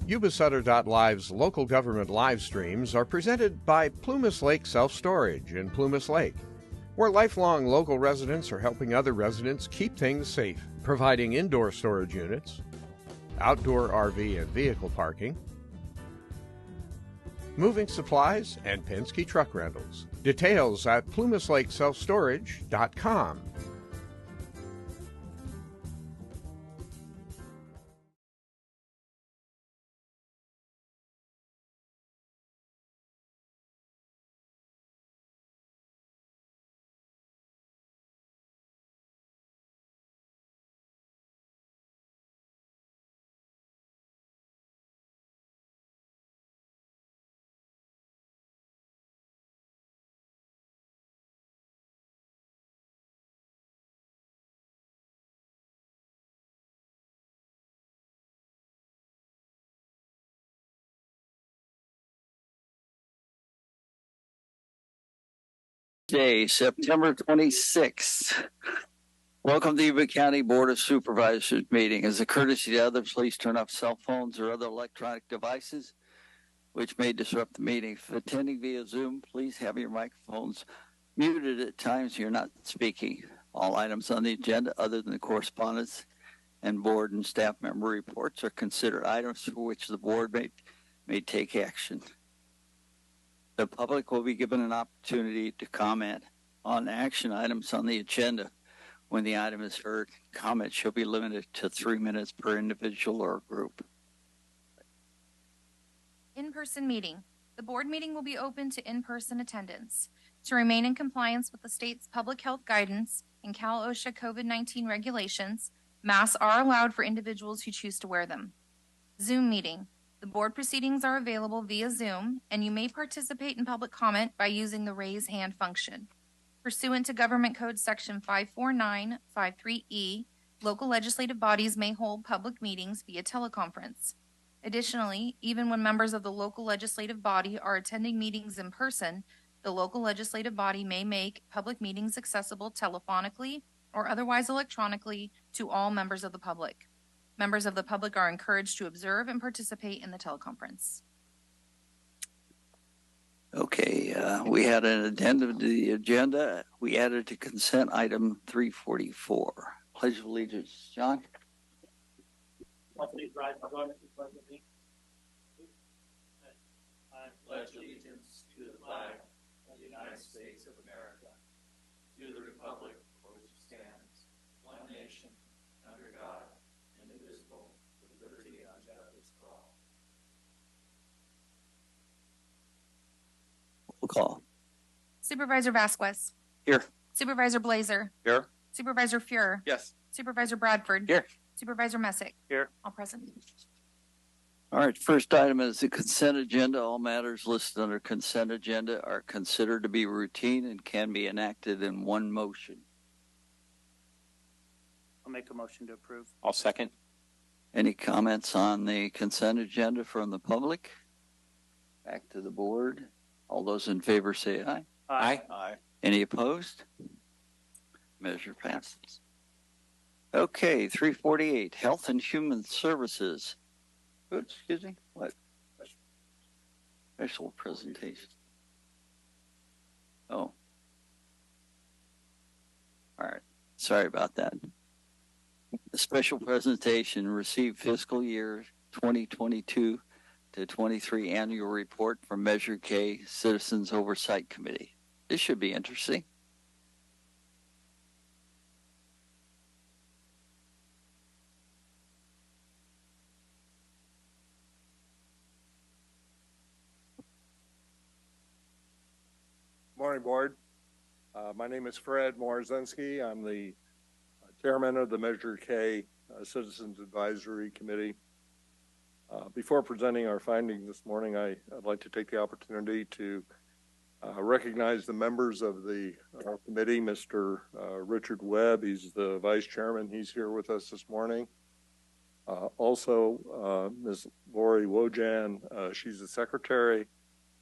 Yuba-Sutter.live's local government live streams are presented by Plumas Lake Self-Storage in Plumas Lake, where lifelong local residents are helping other residents keep things safe, providing indoor storage units, outdoor RV and vehicle parking, moving supplies, and Penske truck rentals. Details at plumaslakeselfstorage.com. Day, September 26th. Welcome to the Yuba County Board of Supervisors meeting. As a courtesy to others, please turn off cell phones or other electronic devices which may disrupt the meeting. If attending via Zoom, please have your microphones muted at times you're not speaking. All items on the agenda other than the correspondence and board and staff member reports are considered items for which the board may take action. The public will be given an opportunity to comment on action items on the agenda. When the item is heard, comments shall be limited to 3 minutes per individual or group. In-person meeting. The board meeting will be open to in-person attendance. To remain in compliance with the state's public health guidance and Cal OSHA COVID-19 regulations, masks are allowed for individuals who choose to wear them. Zoom meeting. The board proceedings are available via Zoom, and you may participate in public comment by using the raise hand function. Pursuant to Government Code Section 54953E, local legislative bodies may hold public meetings via teleconference. Additionally, even when members of the local legislative body are attending meetings in person, the local legislative body may make public meetings accessible telephonically or otherwise electronically to all members of the public. Members of the public are encouraged to observe and participate in the teleconference. Okay, we had an addendum to the agenda. We added to consent item 344. Pledge of Allegiance, John. I pledge allegiance to the flag of the United States of America, to the republic for which it stands, one nation, under God, indivisible, with liberty and justice for all. Roll call. Supervisor Vasquez. Here. Supervisor Blaser. Here. Supervisor Fuhrer. Yes. Supervisor Bradford. Here. Supervisor Messick. Here. All present. All right, first item is the consent agenda. All matters listed under consent agenda are considered to be routine and can be enacted in one motion. I'll make a motion to approve. I'll second. Any comments on the consent agenda from the public? Back to the board. All those in favor say aye. Aye. Aye. Any opposed? Measure passes. Okay, 348, Health and Human Services. Oops, excuse me, what? Special presentation. Oh. All right, sorry about that. The special presentation received fiscal year 2022 to 23 annual report from Measure K Citizens Oversight Committee. This should be interesting. Morning, Board. My name is Fred Morazinski. I'm the chairman of the Measure K Citizens Advisory Committee. Before presenting our findings this morning, I'd like to take the opportunity to recognize the members of our committee. Mr. Richard Webb, he's the vice chairman. He's here with us this morning. Also, Ms. Lori Wojan, she's the secretary,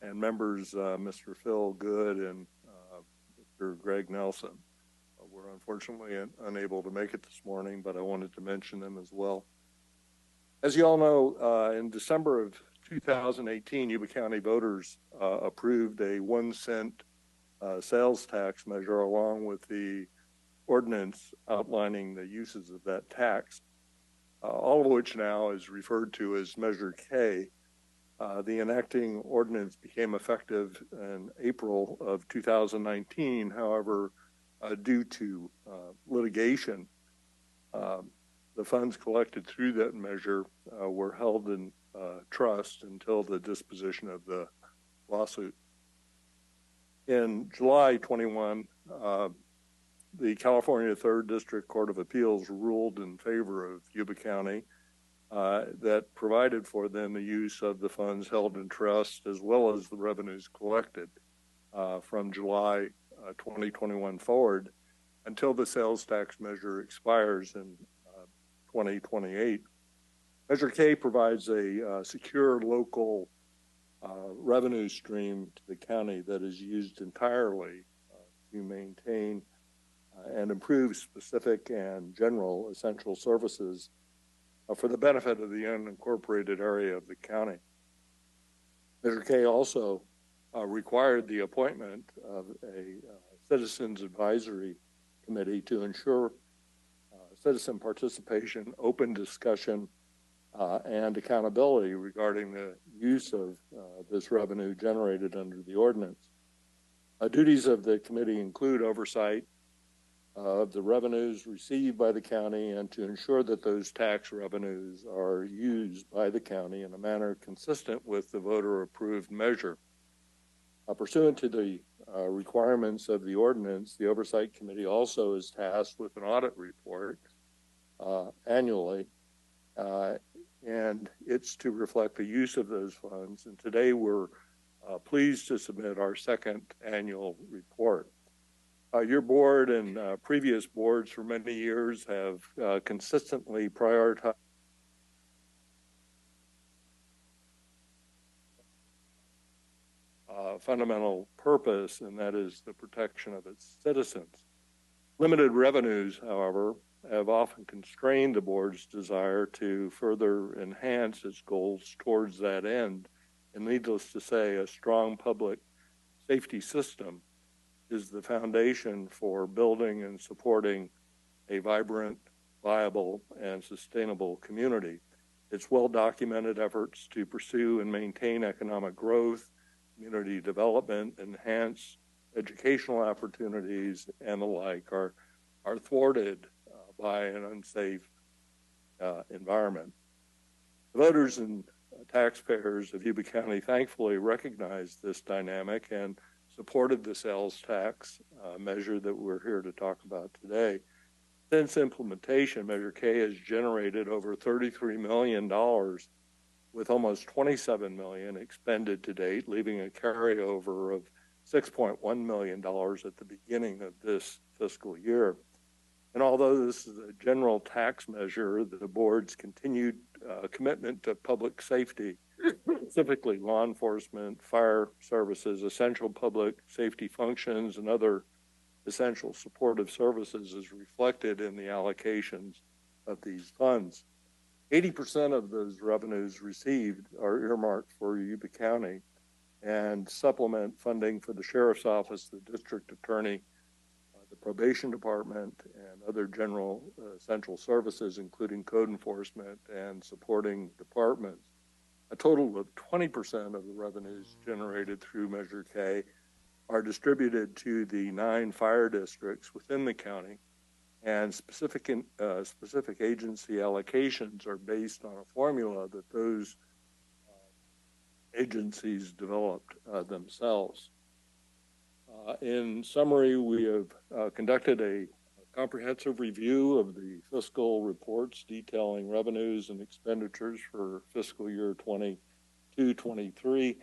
and members Mr. Phil Good and Mr. Greg Nelson. We're unfortunately unable to make it this morning, but I wanted to mention them as well. As you all know, in December of 2018, Yuba County voters approved a 1 cent sales tax measure along with the ordinance outlining the uses of that tax, all of which now is referred to as Measure K. The enacting ordinance became effective in April of 2019. However, due to litigation, the funds collected through that measure were held in trust until the disposition of the lawsuit. In July 21, the California 3rd District Court of Appeals ruled in favor of Yuba County that provided for then the use of the funds held in trust as well as the revenues collected from July 2021 forward until the sales tax measure expires in 2028. Measure K provides a secure local revenue stream to the county that is used entirely to maintain and improve specific and general essential services for the benefit of the unincorporated area of the county. Measure K also required the appointment of a Citizens Advisory Committee to ensure citizen participation, open discussion, and accountability regarding the use of this revenue generated under the ordinance. Duties of the committee include oversight of the revenues received by the county and to ensure that those tax revenues are used by the county in a manner consistent with the voter-approved measure. Pursuant to the requirements of the ordinance, the Oversight Committee also is tasked with an audit report annually, and it's to reflect the use of those funds. And today we're pleased to submit our second annual report. Your board and previous boards for many years have consistently prioritized fundamental purpose, and that is the protection of its citizens. Limited revenues, however, have often constrained the board's desire to further enhance its goals towards that end. And needless to say, a strong public safety system is the foundation for building and supporting a vibrant, viable, and sustainable community. It's well-documented efforts to pursue and maintain economic growth, community development, enhance educational opportunities, and the like are thwarted by an unsafe environment. The voters and taxpayers of Yuba County thankfully recognized this dynamic and supported the sales tax measure that we're here to talk about today. Since implementation, Measure K has generated over $33 million with almost $27 million expended to date, leaving a carryover of $6.1 million at the beginning of this fiscal year. And although this is a general tax measure, the board's continued commitment to public safety, specifically law enforcement, fire services, essential public safety functions, and other essential supportive services is reflected in the allocations of these funds. 80% of those revenues received are earmarked for Yuba County and supplement funding for the sheriff's office, the district attorney, the probation department, and other general essential services, including code enforcement and supporting departments. A total of 20% of the revenues generated through Measure K are distributed to the 9 fire districts within the county, and specific agency allocations are based on a formula that those agencies developed themselves. In summary, we have conducted a comprehensive review of the fiscal reports detailing revenues and expenditures for fiscal year 22-23.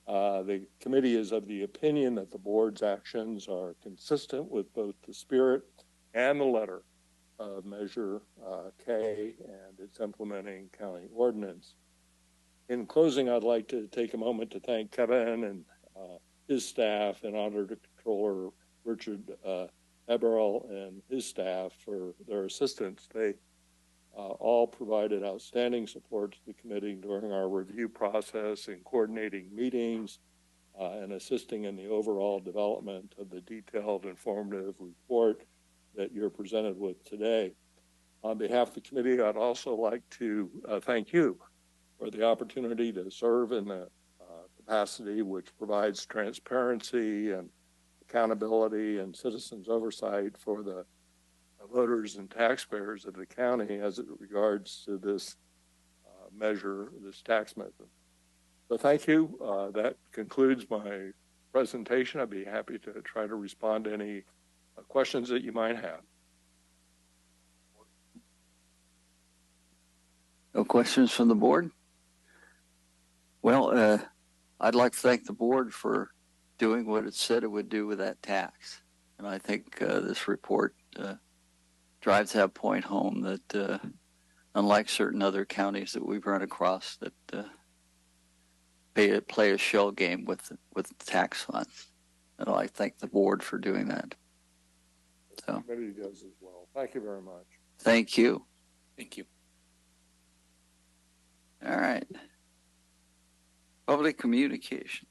The committee is of the opinion that the board's actions are consistent with both the spirit and the letter of Measure K and its implementing county ordinance. In closing, I'd like to take a moment to thank Kevin and his staff and Auditor Controller Richard Eberl and his staff for their assistance. They all provided outstanding support to the committee during our review process in coordinating meetings and assisting in the overall development of the detailed informative report that you're presented with today. On behalf of the committee, I'd also like to thank you for the opportunity to serve in the capacity which provides transparency and accountability and citizens oversight for the voters and taxpayers of the county as it regards to this measure, this tax measure. So thank you. That concludes my presentation. I'd be happy to try to respond to any questions that you might have. No questions from the board? Well, I'd like to thank the board for doing what it said it would do with that tax. And I think this report drives that point home that unlike certain other counties that we've run across that play a shell game with the tax funds. And I'd like to thank the board for doing that. So, the committee does as well. Thank you very much. Thank you. Thank you. All right. Public communication.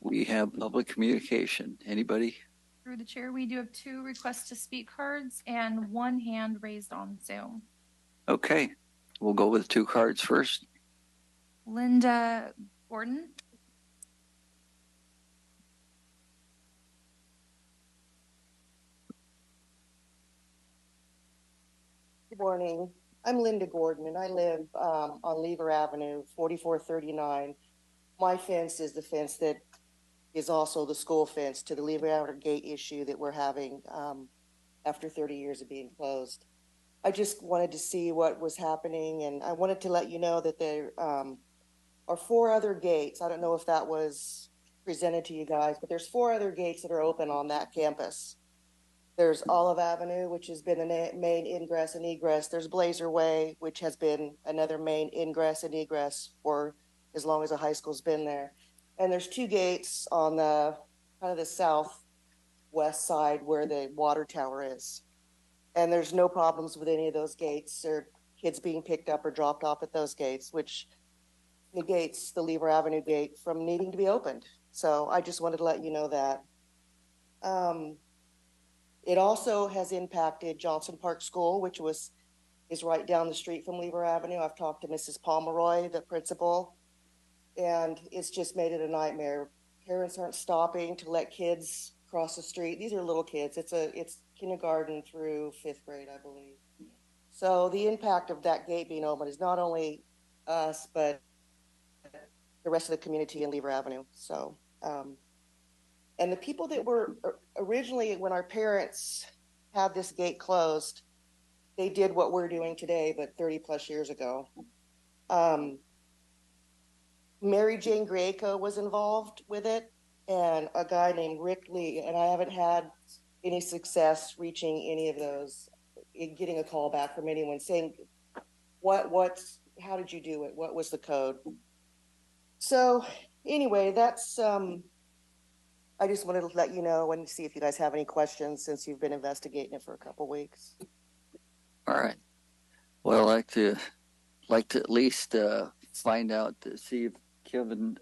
We have public communication. Anybody? Through the chair, we do have 2 requests to speak cards and 1 hand raised on Zoom. Okay. We'll go with 2 cards first. Linda Gordon. Good morning. I'm Linda Gordon, and I live on Lever Avenue, 4439. My fence is the fence that is also the school fence to the Lever Avenue gate issue that we're having after 30 years of being closed. I just wanted to see what was happening, and I wanted to let you know that there are 4 other gates. I don't know if that was presented to you guys, but there's 4 other gates that are open on that campus. There's Olive Avenue, which has been the main ingress and egress. There's Blaser Way, which has been another main ingress and egress for as long as the high school's been there. And there's 2 gates on the kind of the southwest side where the water tower is. And there's no problems with any of those gates or kids being picked up or dropped off at those gates, which negates the Lever Avenue gate from needing to be opened. So I just wanted to let you know that. It also has impacted Johnson Park School, which is right down the street from Lever Avenue. I've talked to Mrs. Pomeroy, the principal, and it's just made it a nightmare. Parents aren't stopping to let kids cross the street. These are little kids. It's kindergarten through 5th grade, I believe. So the impact of that gate being open is not only us, but the rest of the community in Lever Avenue. So, and the people that were originally, when our parents had this gate closed, they did what we're doing today, but 30 plus years ago. Mary Jane Grieco was involved with it, and a guy named Rick Lee, and I haven't had any success reaching any of those, getting a call back from anyone saying, how did you do it? What was the code? So anyway, that's, I just wanted to let you know and see if you guys have any questions since you've been investigating it for a couple weeks. All right. Well, I'd like to at least find out to see if Kevin,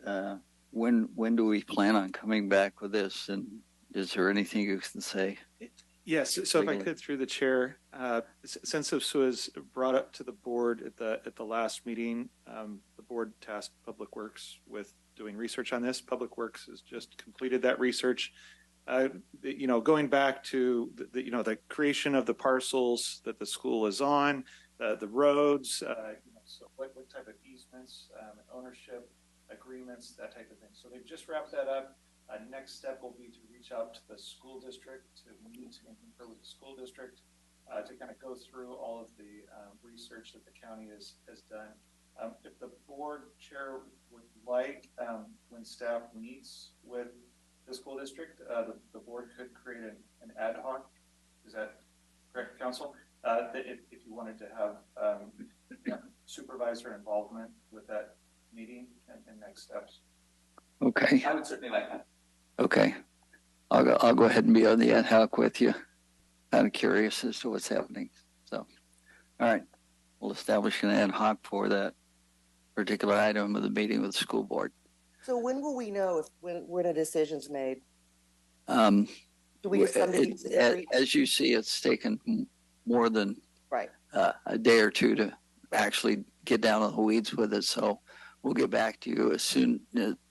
when do we plan on coming back with this, and is there anything you can say? Yes. So if I could, through the chair, since this was brought up to the board at the last meeting, the board tasked Public Works with doing research on this. Public Works has just completed that research. Going back to the creation of the parcels that the school is on, the roads, so what type of easements, ownership agreements, that type of thing. So they've just wrapped that up. Next step will be to reach out to the school district, to meet and confer with the school district to kind of go through all of the research that the county has done. If the board chair would like, when staff meets with the school district, the board could create an ad hoc. Is that correct, council? If you wanted to have supervisor involvement with that meeting and next steps. Okay. I would certainly like that. Okay. I'll go ahead and be on the ad hoc with you. Kind of curious as to what's happening. So, all right, we'll establish an ad hoc for that particular item of the meeting with the school board. So when will we know if when a decision's made? Do we get somebody as you see, it's taken more than right a day or two to actually get down in the weeds with it. So we'll get back to you as soon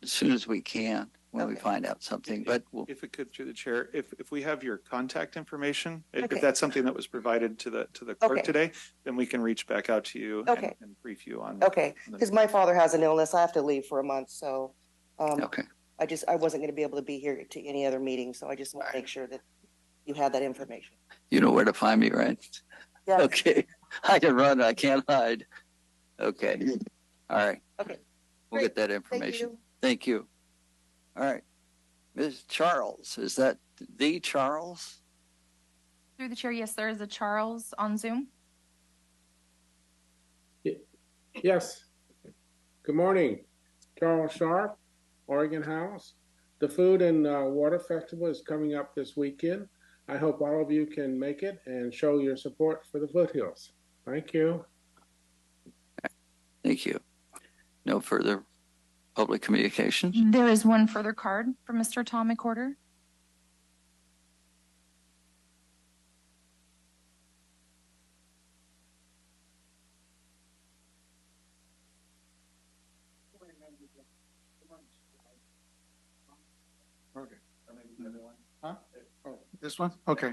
as we can when we find out something. But if it could, through the chair, if we have your contact information, Okay. if that's something that was provided to the clerk Okay. today, then we can reach back out to you Okay. and brief you on. Okay, because my father has an illness. I have to leave for a month, so okay. I wasn't going to be able to be here to any other meeting, so I just want to make sure that you have that information. You know where to find me, right? Yeah. Okay. I can run. I can't hide. Okay. All right. Okay. We'll Great. get that information. Thank you. Thank you. All right. Ms. Charles, is that the Charles? Through the chair, yes, there is a Charles on Zoom. Yes. Good morning. Charles Sharp, Oregon House. The Food and Water Festival is coming up this weekend. I hope all of you can make it and show your support for the foothills. Thank you. Thank you. No further public communications? There is one further card from Mr. Tom McWhorter. Okay. Huh? Oh, this one? Okay.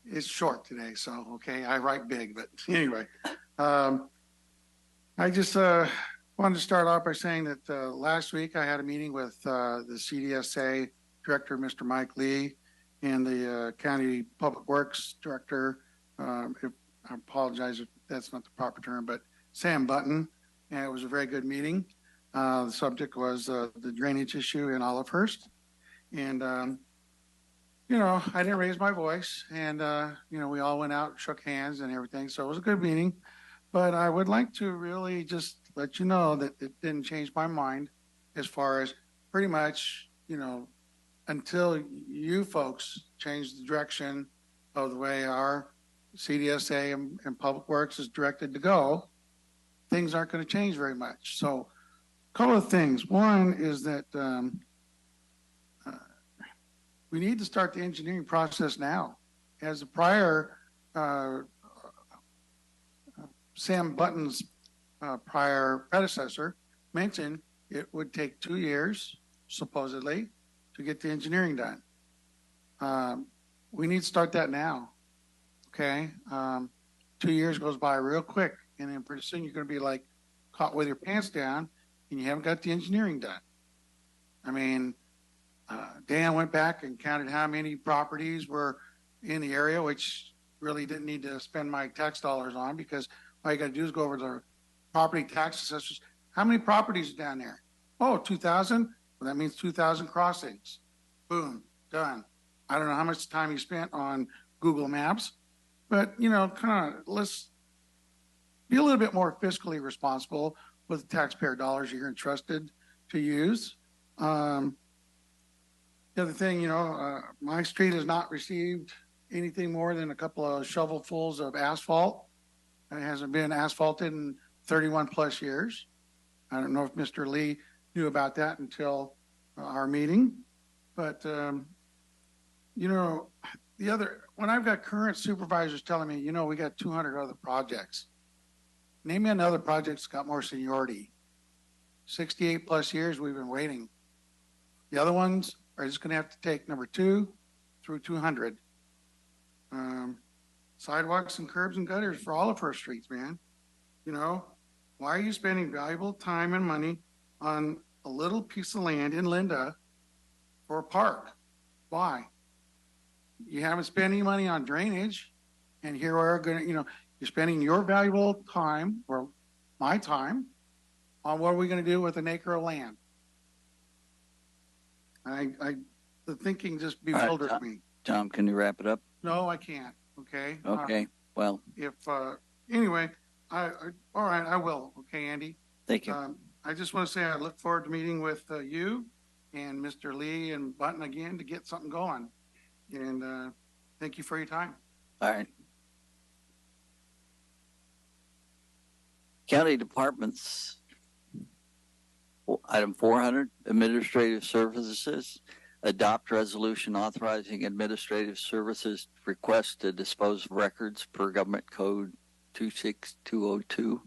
It's short today, so okay. I write big, but anyway, I just wanted to start off by saying that last week I had a meeting with the CDSA director, Mr. Mike Lee, and the County Public Works director. I apologize if that's not the proper term, but Sam Button. And it was a very good meeting. The subject was the drainage issue in Olivehurst. And, you know, I didn't raise my voice, and, you know, we all went out, shook hands and everything. So it was a good meeting. But I would like to really just let you know that it didn't change my mind as far as pretty much, you know, until you folks change the direction of the way our CDSA and Public Works is directed to go, things aren't going to change very much. So a couple of things. One is that we need to start the engineering process now. As the prior Sam Button's prior predecessor mentioned, it would take 2 years, supposedly, to get the engineering done. We need to start that now, okay? 2 years goes by real quick, and then pretty soon you're going to be like caught with your pants down, and you haven't got the engineering done. I mean, Dan went back and counted how many properties were in the area, which really didn't need to spend my tax dollars on, because all you got to do is go over the property tax assessors. How many properties are down there? Oh, 2,000? Well, that means 2,000 crossings. Boom, done. I don't know how much time you spent on Google Maps, but, you know, kind of let's be a little bit more fiscally responsible with the taxpayer dollars you're entrusted to use. The other thing, you know, my street has not received anything more than a couple of shovelfuls of asphalt. It hasn't been asphalted in 31 plus years. I don't know if Mr. Lee knew about that until our meeting, but, you know, when I've got current supervisors telling me, you know, we got 200 other projects. Name me another project that's got more seniority. 68 plus years we've been waiting. The other ones are just going to have to take number 2 through 200. Sidewalks and curbs and gutters for all of our streets, man. You know, why are you spending valuable time and money on a little piece of land in Linda for a park? Why? You haven't spent any money on drainage, and here we're going to, you know, you're spending your valuable time or my time on what are we going to do with an acre of land? The thinking just bewilders me. Tom, can you wrap it up? No, I can't. Okay. Okay. Well, If anyway, all right, I will. Okay, Andy. thank you. I just want to say I look forward to meeting with you and Mr. Lee and Button again to get something going. And thank you for your time. All right. County departments. Item 400, administrative services. Adopt resolution authorizing administrative services request to dispose of records per government code 26202.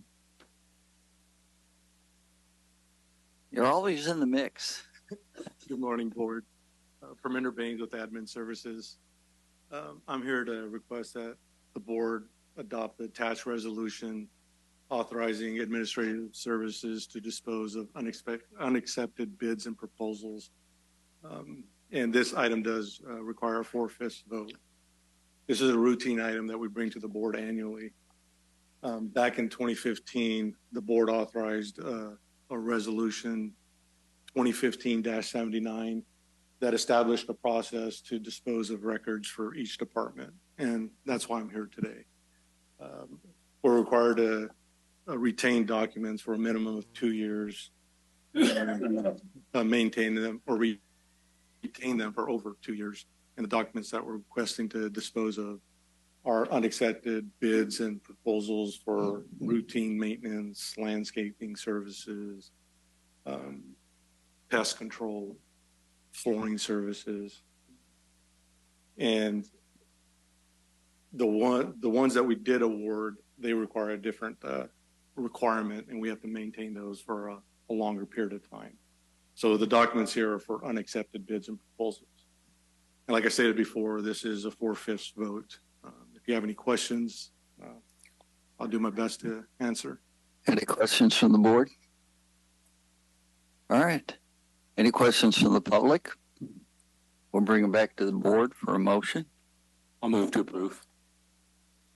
You're always in the mix. Good morning, board. Perminder Baines with Admin Services. I'm here to request that the board adopt the attached resolution authorizing administrative services to dispose of unaccepted bids and proposals. And this item does require a 4/5 vote. This is a routine item that we bring to the board annually. Back in 2015, the board authorized a resolution 2015-79 that established a process to dispose of records for each department. And that's why I'm here today. We're required to retain documents for a minimum of 2 years, maintain them or retain them for over 2 years. And the documents that we're requesting to dispose of are unaccepted bids and proposals for routine maintenance, landscaping services, pest control, flooring services. And the ones that we did award, they require a different requirement, and we have to maintain those for a longer period of time. So the documents here are for unaccepted bids and proposals. And like I stated before, this is a 4/5 vote. If you have any questions, I'll do my best to answer. Any questions from the board? All right. Any questions from the public? We'll bring them back to the board for a motion. I'll move to approve.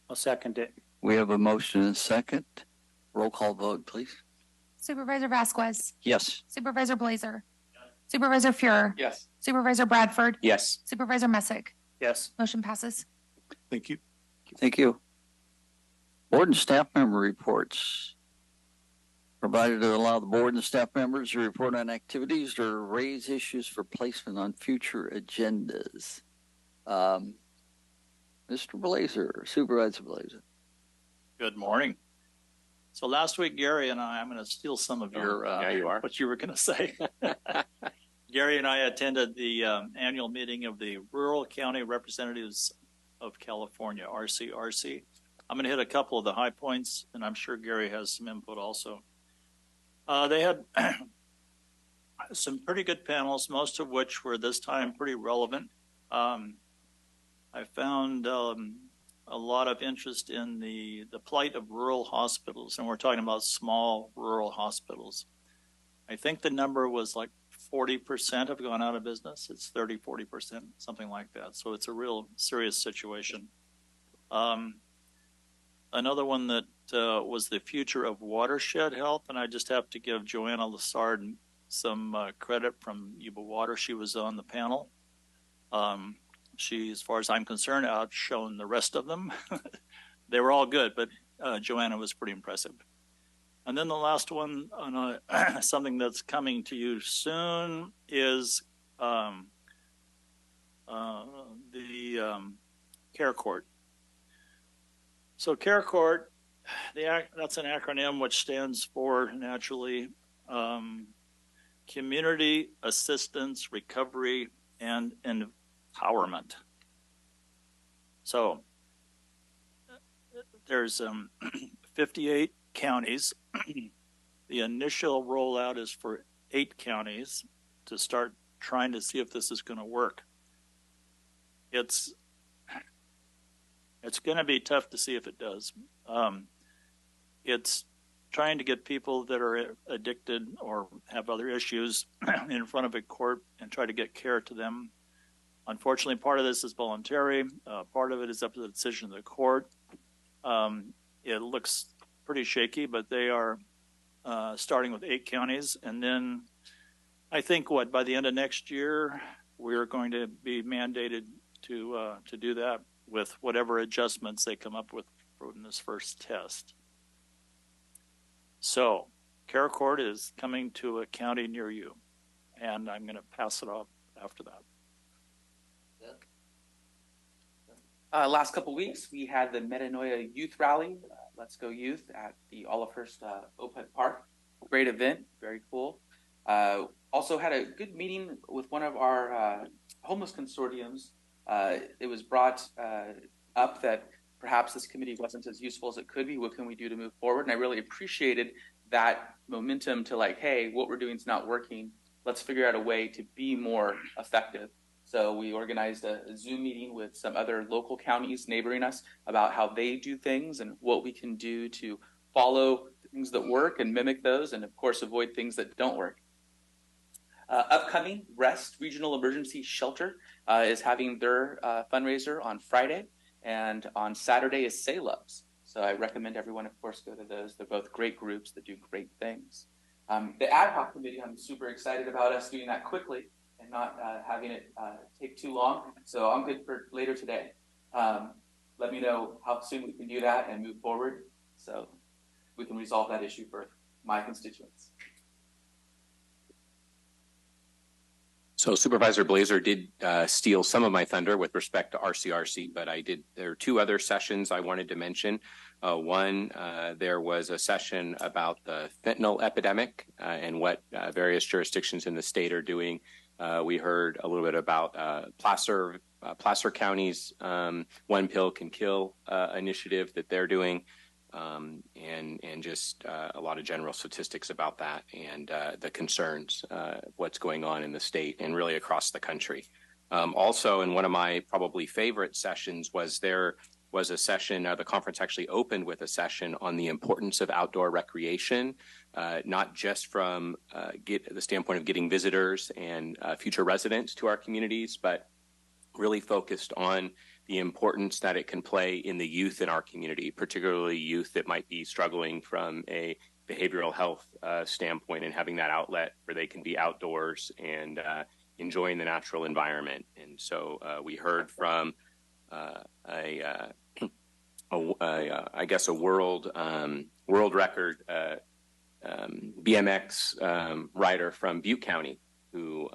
I'll second it. We have a motion and a second. Roll call vote, please. Supervisor Vasquez, Yes. Supervisor Blaser, Supervisor Fuhrer, Yes. Supervisor Bradford, Yes. Supervisor Messick. Yes. Motion passes. Thank you. Thank you. Board and staff member reports. Provided to allow the board and staff members to report on activities or raise issues for placement on future agendas. Mr. Blaser, Supervisor Blaser. Good morning. So last week, Gary and I'm going to steal some of your, yeah, you are. what you were going to say. Gary and I attended the annual meeting of the Rural County Representatives of California, RCRC. I'm going to hit a couple of the high points, and I'm sure Gary has some input also. They had some pretty good panels, most of which were this time pretty relevant. I found a lot of interest in the plight of rural hospitals, and we're talking about small rural hospitals. I think the number was like 40% have gone out of business. It's 30, 40%, something like that. So it's a real serious situation. Another one that was the future of watershed health, and I just have to give Joanna Lassard some credit from Yuba-Sutter. She was on the panel. She, as far as I'm concerned, outshone the rest of them. They were all good, but Joanna was pretty impressive. And then the last one on something that's coming to you soon is the Care Court. So Care Court, that's an acronym which stands for, naturally, Community Assistance, Recovery, and Empowerment. So there's 58 counties. The initial rollout is for 8 counties to start trying to see if this is going to work. It's going to be tough to see if it does. It's trying to get people that are addicted or have other issues in front of a court and try to get care to them. Unfortunately, part of this is voluntary. Part of it is up to the decision of the court. It looks pretty shaky, but they are starting with 8 counties. And then I think by the end of next year, we're going to be mandated to do that with whatever adjustments they come up with in this first test. So Care Court is coming to a county near you, and I'm going to pass it off after that. Last couple weeks, we had the Metanoia Youth Rally, Let's Go Youth, at the Olivehurst Opeth Park. Great event, very cool. Also had a good meeting with one of our homeless consortiums. It was brought up that perhaps this committee wasn't as useful as it could be. What can we do to move forward? And I really appreciated that momentum to like, hey, what we're doing is not working. Let's figure out a way to be more effective. So we organized a Zoom meeting with some other local counties neighboring us about how they do things and what we can do to follow things that work and mimic those, and of course avoid things that don't work. Upcoming, REST, Regional Emergency Shelter, is having their fundraiser on Friday, and on Saturday is Say-Loves. So I recommend everyone, of course, go to those. They're both great groups that do great things. The ad hoc committee, I'm super excited about us doing that quickly and not having it take too long. So I'm good for later today. Let me know how soon we can do that and move forward so we can resolve that issue for my constituents. So Supervisor Blaser did steal some of my thunder with respect to RCRC, but there are two other sessions I wanted to mention. One, there was a session about the fentanyl epidemic and what various jurisdictions in the state are doing. We heard a little bit about Placer County's One Pill Can Kill initiative that they're doing. And just a lot of general statistics about that and the concerns, what's going on in the state and really across the country. Also, in one of my probably favorite sessions there was a session, the conference actually opened with a session on the importance of outdoor recreation, not just from the standpoint of getting visitors and future residents to our communities, but really focused on the importance that it can play in the youth in our community, particularly youth that might be struggling from a behavioral health standpoint, and having that outlet where they can be outdoors and enjoying the natural environment. And so we heard from I guess a world record BMX rider from Butte County who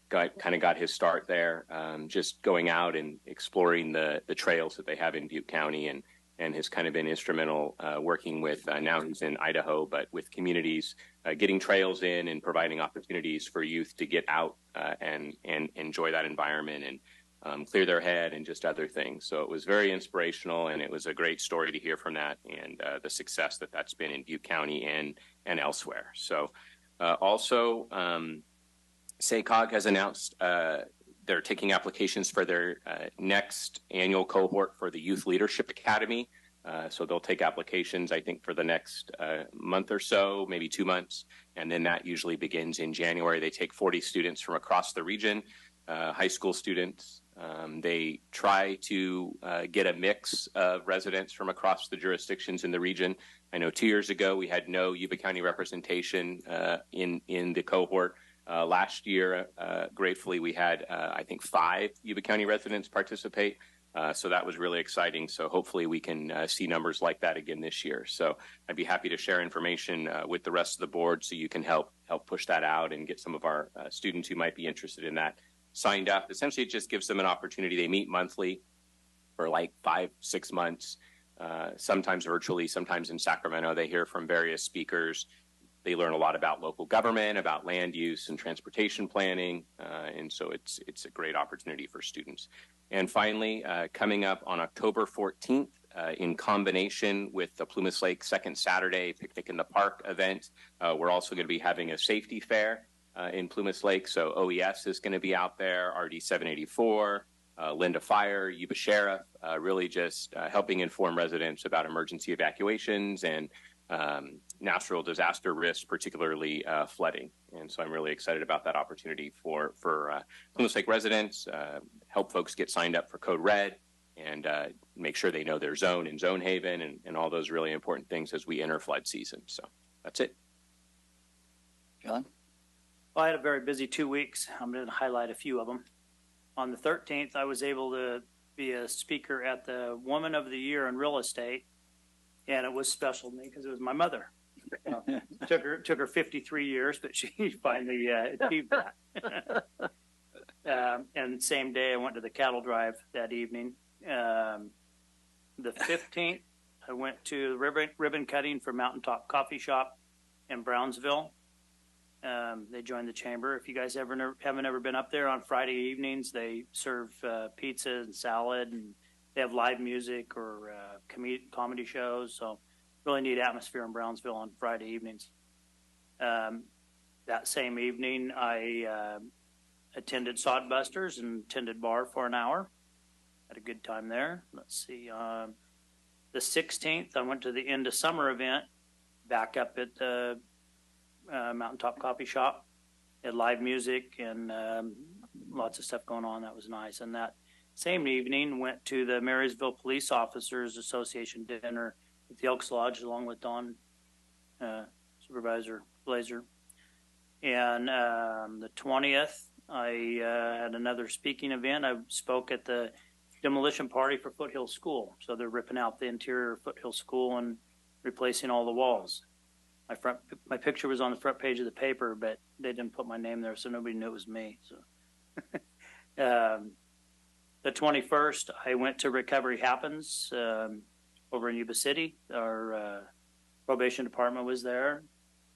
got his start there, just going out and exploring the trails that they have in Butte County, and has kind of been instrumental working with, now he's in Idaho, but with communities, getting trails in and providing opportunities for youth to get out and enjoy that environment and clear their head and just other things. So it was very inspirational, and it was a great story to hear from that and the success that's been in Butte County and elsewhere. So also, SACOG has announced they're taking applications for their next annual cohort for the Youth Leadership Academy. So they'll take applications, I think, for the next month or so, maybe 2 months. And then that usually begins in January. They take 40 students from across the region, high school students. They try to get a mix of residents from across the jurisdictions in the region. I know 2 years ago we had no Yuba County representation in the cohort. Last year, gratefully, we had, I think, 5 Yuba County residents participate. So that was really exciting. So hopefully we can see numbers like that again this year. So I'd be happy to share information with the rest of the board so you can help push that out and get some of our students who might be interested in that signed up. Essentially, it just gives them an opportunity. They meet monthly for like 5-6 months, sometimes virtually, sometimes in Sacramento. They hear from various speakers. They learn a lot about local government, about land use and transportation planning, and so it's a great opportunity for students. And finally, coming up on October 14th, in combination with the Plumas Lake Second Saturday Picnic in the Park event, we're also going to be having a safety fair in Plumas Lake. So OES is going to be out there, RD 784, Linda Fire, Yuba Sheriff, really just helping inform residents about emergency evacuations and natural disaster risk, particularly flooding. And so I'm really excited about that opportunity for Plumas Lake residents, help folks get signed up for Code Red, and make sure they know their zone and zone haven and all those really important things as we enter flood season. So that's it. John? Well, I had a very busy 2 weeks. I'm going to highlight a few of them. On the 13th, I was able to be a speaker at the Woman of the Year in Real Estate, and it was special to me because it was my mother. Took her 53 years, but she finally achieved that. And same day, I went to the cattle drive that evening The 15th, I went to ribbon cutting for Mountaintop Coffee Shop in Brownsville. They joined the chamber. If you guys haven't ever been up there on Friday evenings, they serve pizza and salad, and they have live music or comedy shows. So really neat atmosphere in Brownsville on Friday evenings. That same evening, I attended Sodbusters and attended bar for an hour. Had a good time there. Let's see. The 16th, I went to the end of summer event back up at the Mountaintop Coffee Shop. Had live music and lots of stuff going on. That was nice. And that same evening, went to the Marysville Police Officers Association dinner at the Elks Lodge along with Don, Supervisor Blaser. And the 20th, I had another speaking event. I spoke at the demolition party for Foothill School. So they're ripping out the interior of Foothill School and replacing all the walls. My picture was on the front page of the paper, but they didn't put my name there, so nobody knew it was me. So, the 21st, I went to Recovery Happens over in Yuba City. Our probation department was there,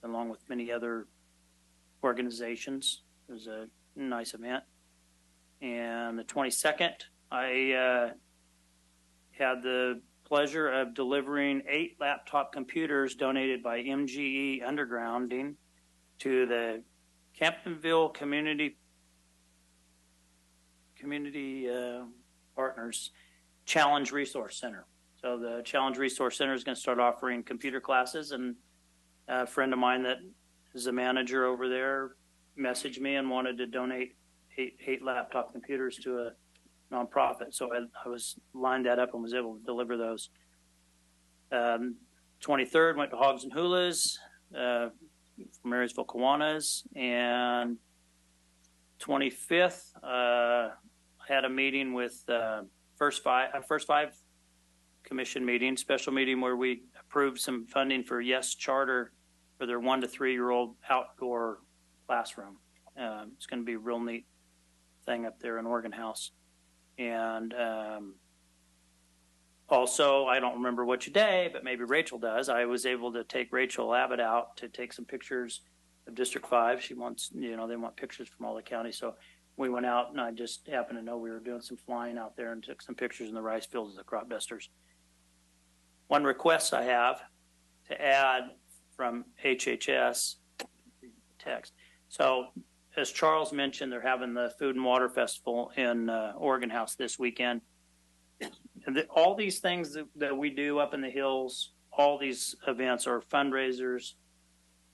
along with many other organizations. It was a nice event. And the 22nd, I had the pleasure of delivering 8 laptop computers donated by MGE Undergrounding to the Camptonville Community Partners Challenge Resource Center. So the Challenge Resource Center is going to start offering computer classes, and a friend of mine that is a manager over there messaged me and wanted to donate eight laptop computers to a nonprofit. So I was lined that up and was able to deliver those. 23rd, went to Hogs and Hulas, Marysville Kiwanis, and 25th, I had a meeting with first five commission meeting, special meeting where we approved some funding for Yes Charter for their 1 to 3 year old outdoor classroom. It's going to be a real neat thing up there in Oregon House. And also, I don't remember which day, but maybe Rachel does. I was able to take Rachel Abbott out to take some pictures of District 5. She wants, they want pictures from all the counties. So we went out, and I just happened to know we were doing some flying out there and took some pictures in the rice fields of the crop dusters. One request I have to add from HHS text. So as Charles mentioned, they're having the Food and Water Festival in Oregon House this weekend. And all these things that we do up in the hills, all these events are fundraisers,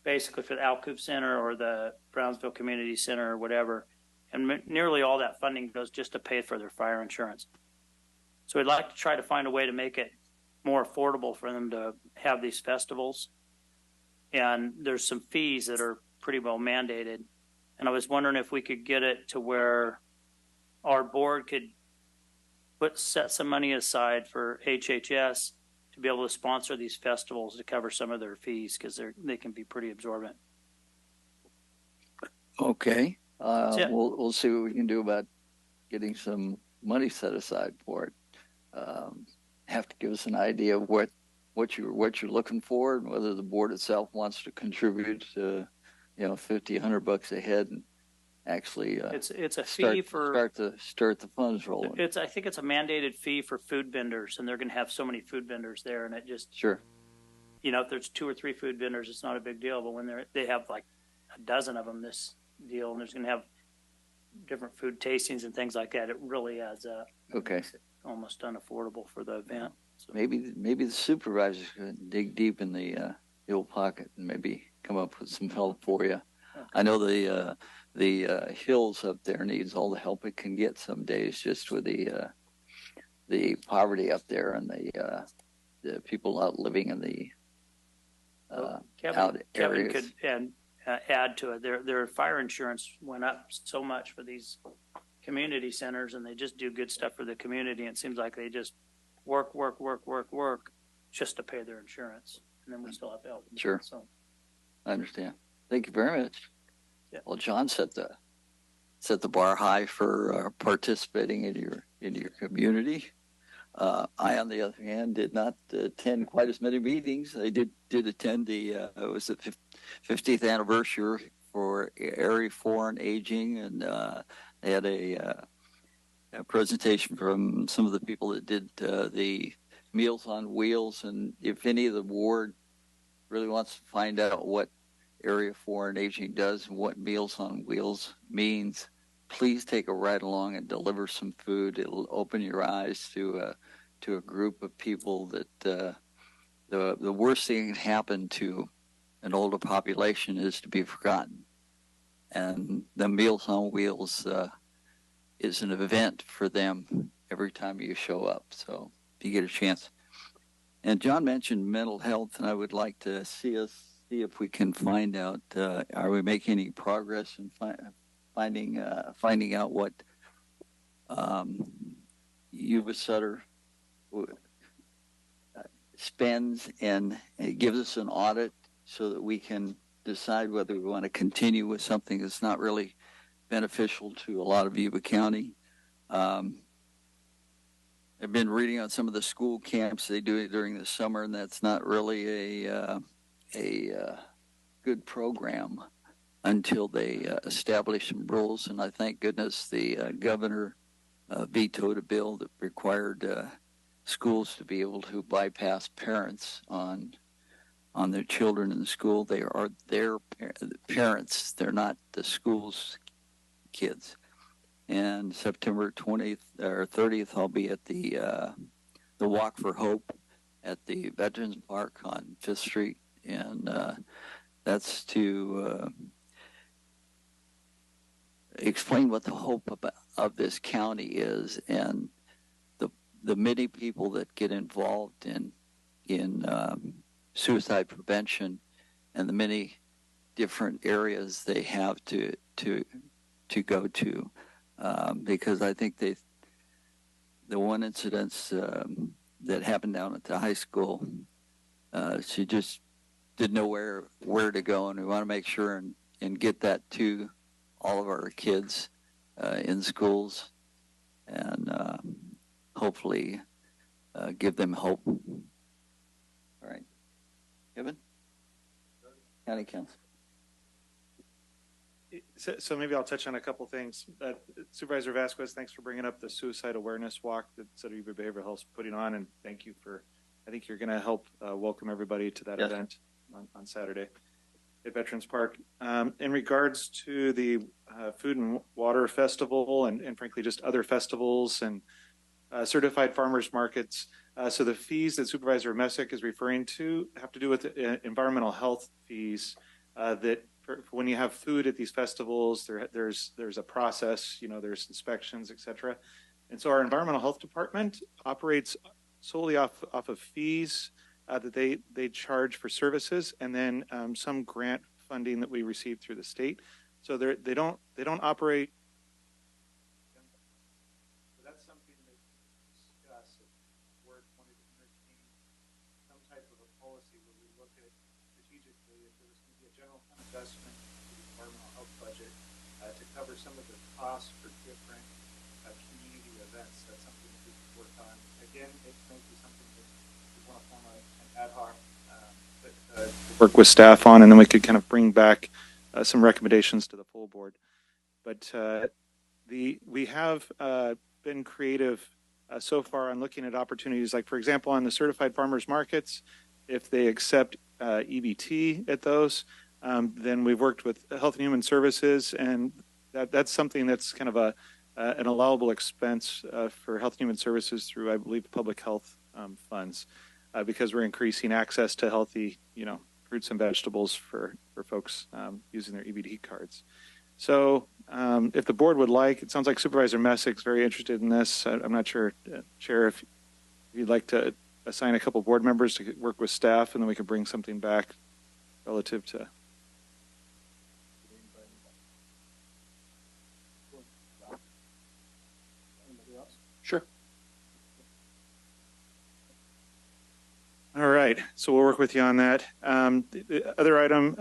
basically for the Alcove Center or the Brownsville Community Center or whatever. And nearly all that funding goes just to pay for their fire insurance. So we'd like to try to find a way to make it more affordable for them to have these festivals. And there's some fees that are pretty well mandated. And I was wondering if we could get it to where our board could set some money aside for HHS to be able to sponsor these festivals to cover some of their fees, because they can be pretty absorbent. Okay. We'll see what we can do about getting some money set aside for it. Have to give us an idea of what you're looking for, and whether the board itself wants to contribute to, $50, $100 a head, and actually it's a fee start the funds rolling. I think it's a mandated fee for food vendors, and they're going to have so many food vendors there, and it just sure. If there's 2 or 3 food vendors, it's not a big deal. But when they have like a dozen of them, this deal, and there's going to have different food tastings and things like that, it really adds up. Okay. It makes it almost unaffordable for the event. So maybe the supervisors could dig deep in the old pocket and maybe come up with some help for you. Okay. I know the hills up there needs all the help it can get some days, just with the poverty up there and the people out living in the out Kevin areas. Could add to it. Their fire insurance went up so much for these community centers, and they just do good stuff for the community. It seems like they just work just to pay their insurance, and then we still have to help them. Sure. So I understand. Thank you very much. Yeah. Well, John set the bar high for participating in your community. I, on the other hand, did not attend quite as many meetings. I did attend it was the 50th anniversary for Area 4 and Aging, and they had a presentation from some of the people that did the Meals on Wheels. And if any of the ward really wants to find out what Area 4 and Aging does and what Meals on Wheels means, please take a ride along and deliver some food. It'll open your eyes to a group of people that the worst thing that can happen to an older population is to be forgotten. And the Meals on Wheels is an event for them every time you show up. So if you get a chance. And John mentioned mental health, and I would like to see if we can find out, are we making any progress in finding out what Yuba-Sutter spends, and it gives us an audit so that we can decide whether we want to continue with something that's not really beneficial to a lot of Yuba County. I've been reading on some of the school camps they do it during the summer, and that's not really a good program until they establish some rules. And I thank goodness the governor vetoed a bill that required schools to be able to bypass parents on their children in the school. They are their parents. They're not the school's kids. And September 20th or 30th, I'll be at the Walk for Hope at the Veterans Park on 5th Street, and that's to explain what the hope of this county is, and the many people that get involved in suicide prevention, and the many different areas they have to go to, because I think the one incident that happened down at the high school, she just didn't know where to go, and we want to make sure and get that to all of our kids in schools, and hopefully give them hope. All right. Kevin? County Council. So maybe I'll touch on a couple things. Supervisor Vasquez, thanks for bringing up the suicide awareness walk that Center Yuba Behavioral Health is putting on, and thank you for, I think you're going to help welcome everybody to that event on Saturday at Veterans Park. In regards to the Food and Water Festival and frankly just other festivals and certified farmers markets, so the fees that Supervisor Messick is referring to have to do with environmental health fees that for when you have food at these festivals, there's a process, there's inspections, et cetera. And so our environmental health department operates solely off of fees that they charge for services, and then some grant funding that we receive through the state. So they don't operate. So that's something that we discuss if the board wanted to entertain some type of a policy where we look at strategically if there was going to be a general fund investment to the environmental health budget to cover some of the costs for different community events. That's something that we can work on. Again, it may be something that we want to form an ad hoc work with staff on, and then we could kind of bring back some recommendations to the full board. But we have been creative so far on looking at opportunities, like for example on the certified farmers markets. If they accept EBT at those, then we've worked with Health and Human Services, and that's something that's kind of an allowable expense for Health and Human Services through, I believe, public health funds, because we're increasing access to healthy, fruits and vegetables for folks using their EBT cards. So if the board would like, it sounds like Supervisor Messick's very interested in this. I'm not sure, Chair, if you'd like to assign a couple board members to work with staff, and then we could bring something back relative to. Sure. All right, so we'll work with you on that. The other item,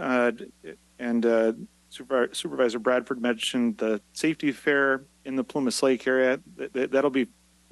and Supervisor Bradford mentioned the safety fair in the Plumas Lake area. That'll be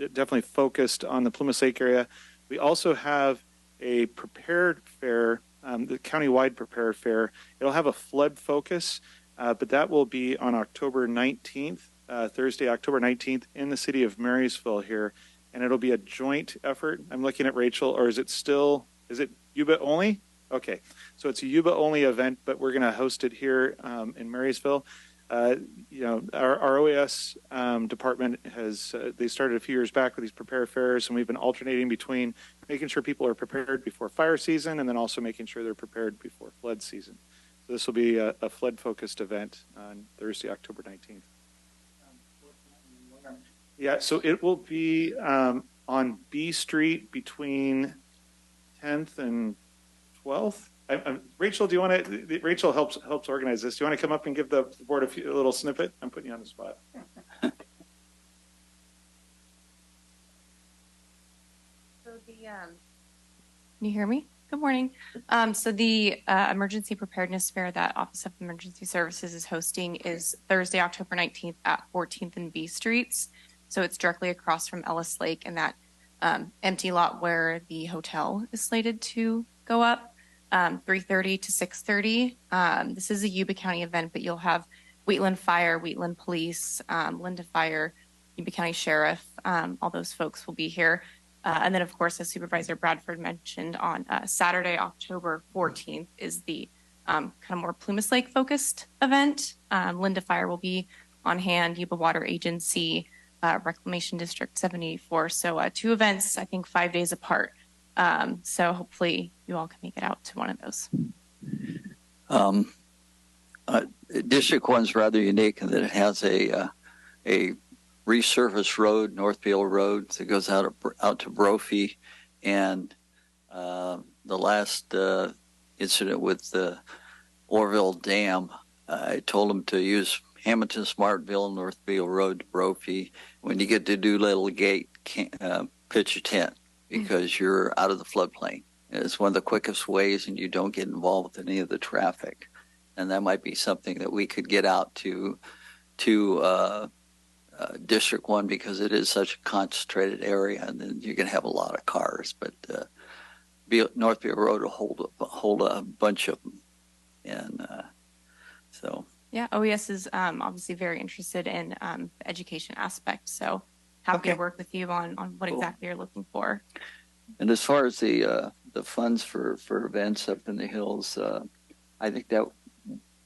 definitely focused on the Plumas Lake area. We also have a prepared fair, the countywide prepared fair. It'll have a flood focus, but that will be on October 19th, Thursday, October 19th in the city of Marysville here. And it'll be a joint effort. I'm looking at Rachel, or is it Yuba only? Okay, so it's a Yuba only event, but we're going to host it here in Marysville. Our OAS department has, they started a few years back with these prepare fairs, and we've been alternating between making sure people are prepared before fire season and then also making sure they're prepared before flood season. So this will be a flood focused event on Thursday, October 19th. Yeah, so it will be on B Street between 10th and 12th. Rachel, do you want to? Rachel helps organize this. Do you want to come up and give the board a little snippet? I'm putting you on the spot. So can you hear me? Good morning. So the emergency preparedness fair that Office of Emergency Services is hosting is Thursday, October 19th at 14th and B Streets. So it's directly across from Ellis Lake in that empty lot where the hotel is slated to go up, 3:30 to 6:30. This is a Yuba County event, but you'll have Wheatland Fire, Wheatland Police, Linda Fire, Yuba County Sheriff, all those folks will be here. And then, of course, as Supervisor Bradford mentioned, on Saturday, October 14th is the kind of more Plumas Lake focused event. Linda Fire will be on hand, Yuba Water Agency, Reclamation District 74. So 2 events, I think 5 days apart. So hopefully you all can make it out to one of those. District 1's rather unique in that it has a resurfaced road, Northfield Road, that goes out to Brophy, and the last incident with the Orville Dam, I told them to use Hamilton, Smartsville, Northfield Road to Brophy. When you get to Doolittle Gate, pitch a tent because you're out of the floodplain. It's one of the quickest ways, and you don't get involved with any of the traffic. And that might be something that we could get out to District 1 because it is such a concentrated area, and then you're going to have a lot of cars. But Northfield Road will hold a bunch of them, and so. Yeah, OES is obviously very interested in the education aspect, so happy to work with you on what exactly you're looking for. And as far as the funds for events up in the hills, I think that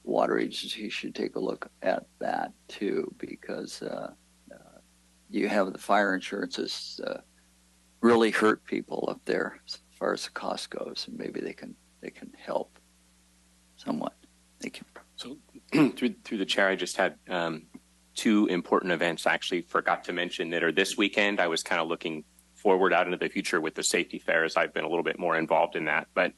water agency should take a look at that too, because you have the fire insurances really hurt people up there as far as the cost goes, and maybe they can help somewhat. Thank you. So through the chair, I just had 2 important events I actually forgot to mention that are this weekend. I was kind of looking forward out into the future with the safety fairs. I've been a little bit more involved in that, but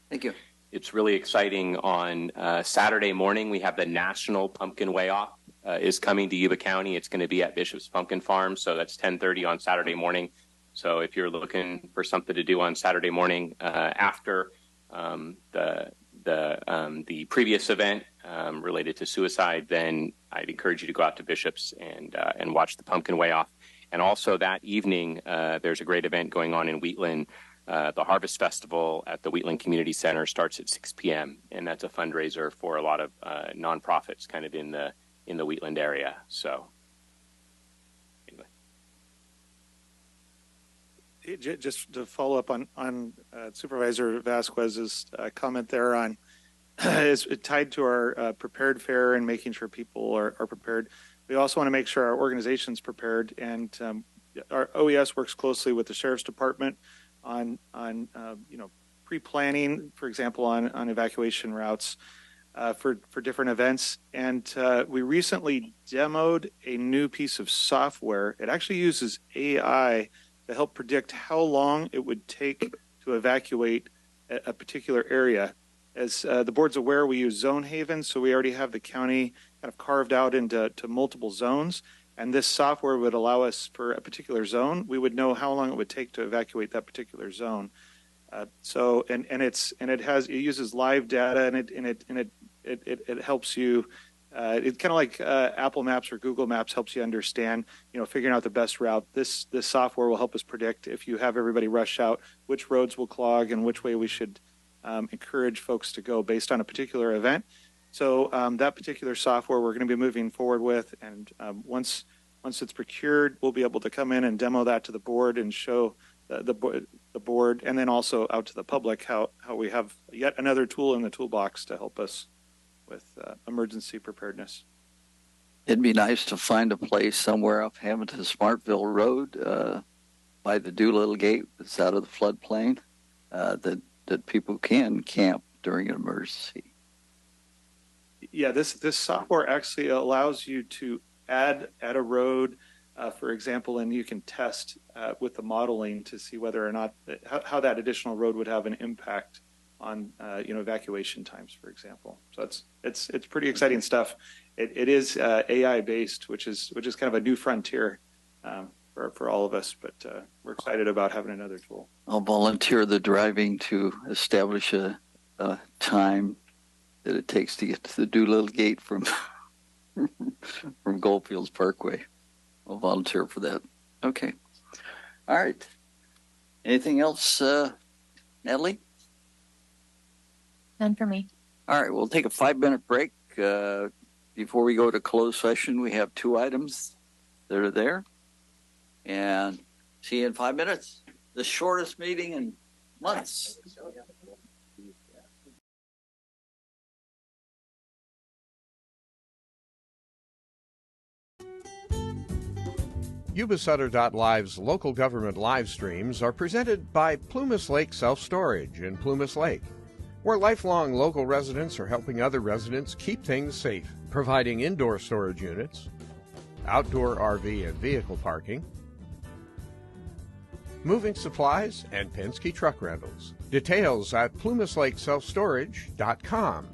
thank you. It's really exciting. On Saturday morning, we have the National Pumpkin Way Off is coming to Yuba County. It's going to be at Bishop's Pumpkin Farm, so that's 10:30 on Saturday morning. So if you're looking for something to do on Saturday morning after the previous event related to suicide, then I'd encourage you to go out to Bishop's and watch the Pumpkin Way Off. And also that evening, there's a great event going on in Wheatland. The Harvest Festival at the Wheatland Community Center starts at 6 p.m. and that's a fundraiser for a lot of nonprofits kind of in the Wheatland area. So anyway. Just to follow up on Supervisor Vasquez's comment there on is tied to our prepared fair and making sure people are prepared. We also want to make sure our organization's prepared, and our OES works closely with the Sheriff's Department on pre-planning, for example, on evacuation routes for different events. And we recently demoed a new piece of software. It actually uses AI to help predict how long it would take to evacuate a particular area. As the board's aware, we use zone havens, so we already have the county kind of carved out into multiple zones. And this software would allow us, for a particular zone, we would know how long it would take to evacuate that particular zone. It uses live data, and it helps you It's kind of like Apple Maps or Google Maps helps you understand, figuring out the best route. This software will help us predict, if you have everybody rush out, which roads will clog and which way we should encourage folks to go based on a particular event. So that particular software we're going to be moving forward with, and once it's procured, we'll be able to come in and demo that to the board and show the board, and then also out to the public how we have yet another tool in the toolbox to help us with emergency preparedness. It'd be nice to find a place somewhere off Hamilton-Smartsville Road by the Doolittle Gate that's out of the floodplain that people can camp during an emergency. Yeah, this software actually allows you to add a road, for example, and you can test with the modeling to see whether or not how that additional road would have an impact on evacuation times, for example. So it's pretty exciting stuff. It is AI based, which is kind of a new frontier for all of us. But we're excited about having another tool. I'll volunteer the driving to establish a time that it takes to get to the Doolittle Gate from Goldfields Parkway. I'll volunteer for that. Okay. All right. Anything else, Natalie? None for me. All right. We'll take a 5-minute break. Before we go to closed session, we have 2 items that are there. And see you in 5 minutes. The shortest meeting in months. Yuba-Sutter.live's local government live streams are presented by Plumas Lake Self-Storage in Plumas Lake, where lifelong local residents are helping other residents keep things safe, providing indoor storage units, outdoor RV and vehicle parking, moving supplies, and Penske truck rentals. Details at plumaslakeselfstorage.com.